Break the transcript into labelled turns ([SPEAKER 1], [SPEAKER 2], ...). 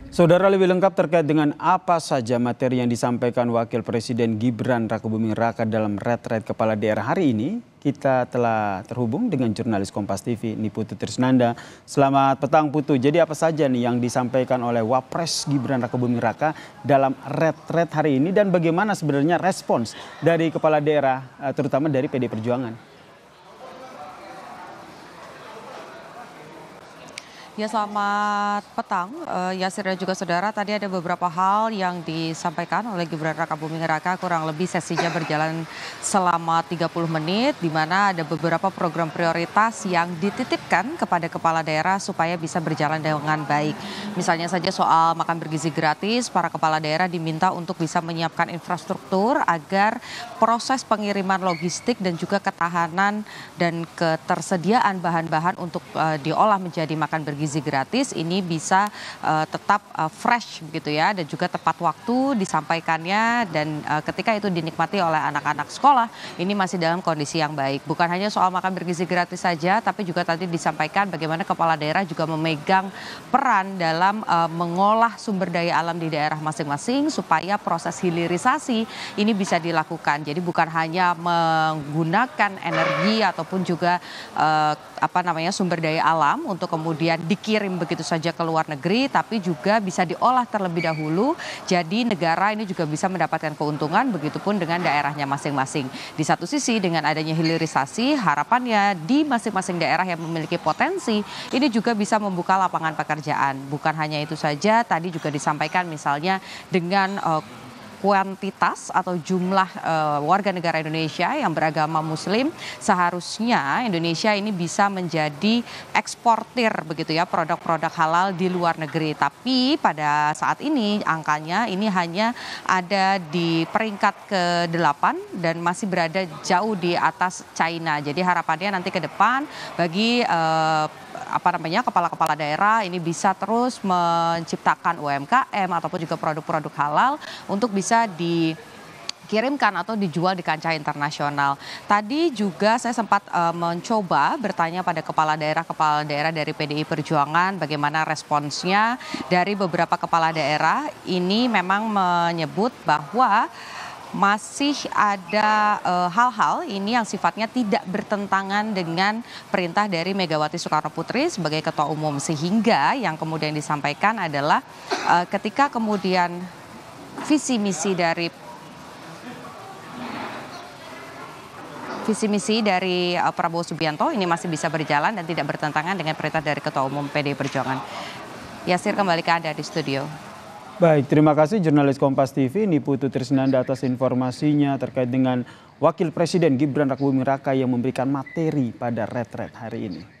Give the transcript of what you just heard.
[SPEAKER 1] Saudara, lebih lengkap terkait dengan apa saja materi yang disampaikan Wakil Presiden Gibran Rakebuming Raka dalam retret kepala daerah hari ini, kita telah terhubung dengan jurnalis Kompas TV Niputu Trisnanda. Selamat petang Putu. Jadi apa saja nih yang disampaikan oleh Wapres Gibran Rakebuming Raka dalam retret hari ini dan bagaimana sebenarnya respons dari kepala daerah terutama dari PD Perjuangan?
[SPEAKER 2] Ya, selamat petang, Yasir dan juga saudara. Tadi ada beberapa hal yang disampaikan oleh Gibran Rakebuming Raka, kurang lebih sesinya berjalan selama 30 menit, di mana ada beberapa program prioritas yang dititipkan kepada kepala daerah supaya bisa berjalan dengan baik. Misalnya saja soal makan bergizi gratis, para kepala daerah diminta untuk bisa menyiapkan infrastruktur agar proses pengiriman logistik dan juga ketahanan dan ketersediaan bahan-bahan untuk diolah menjadi makan bergizi gratis ini bisa tetap fresh begitu ya, dan juga tepat waktu disampaikannya, dan ketika itu dinikmati oleh anak-anak sekolah ini masih dalam kondisi yang baik. Bukan hanya soal makan bergizi gratis saja, tapi juga tadi disampaikan bagaimana kepala daerah juga memegang peran dalam mengolah sumber daya alam di daerah masing-masing supaya proses hilirisasi ini bisa dilakukan. Jadi bukan hanya menggunakan energi ataupun juga sumber daya alam untuk kemudian dikirim begitu saja ke luar negeri, tapi juga bisa diolah terlebih dahulu. Jadi negara ini juga bisa mendapatkan keuntungan, begitupun dengan daerahnya masing-masing. Di satu sisi dengan adanya hilirisasi, harapannya di masing-masing daerah yang memiliki potensi ini juga bisa membuka lapangan pekerjaan. Bukan hanya itu saja, tadi juga disampaikan misalnya dengan kuantitas atau jumlah warga negara Indonesia yang beragama Muslim, seharusnya Indonesia ini bisa menjadi eksportir begitu ya produk-produk halal di luar negeri. Tapi pada saat ini angkanya ini hanya ada di peringkat ke-8 dan masih berada jauh di atas China. Jadi harapannya nanti ke depan bagi kepala-kepala daerah ini bisa terus menciptakan UMKM ataupun juga produk-produk halal untuk bisa dikirimkan atau dijual di kancah internasional. Tadi juga saya sempat mencoba bertanya pada kepala daerah dari PDI Perjuangan bagaimana responsnya. Dari beberapa kepala daerah ini memang menyebut bahwa masih ada hal-hal ini yang sifatnya tidak bertentangan dengan perintah dari Megawati Soekarno Putri sebagai Ketua Umum, sehingga yang kemudian disampaikan adalah ketika kemudian visi misi dari Prabowo Subianto ini masih bisa berjalan dan tidak bertentangan dengan perintah dari Ketua Umum PDI Perjuangan. Yasir, kembali ke Anda di studio.
[SPEAKER 1] Baik, terima kasih jurnalis Kompas TV Niputu Trisnanda atas informasinya terkait dengan Wakil Presiden Gibran Rakebuming Raka yang memberikan materi pada retret hari ini.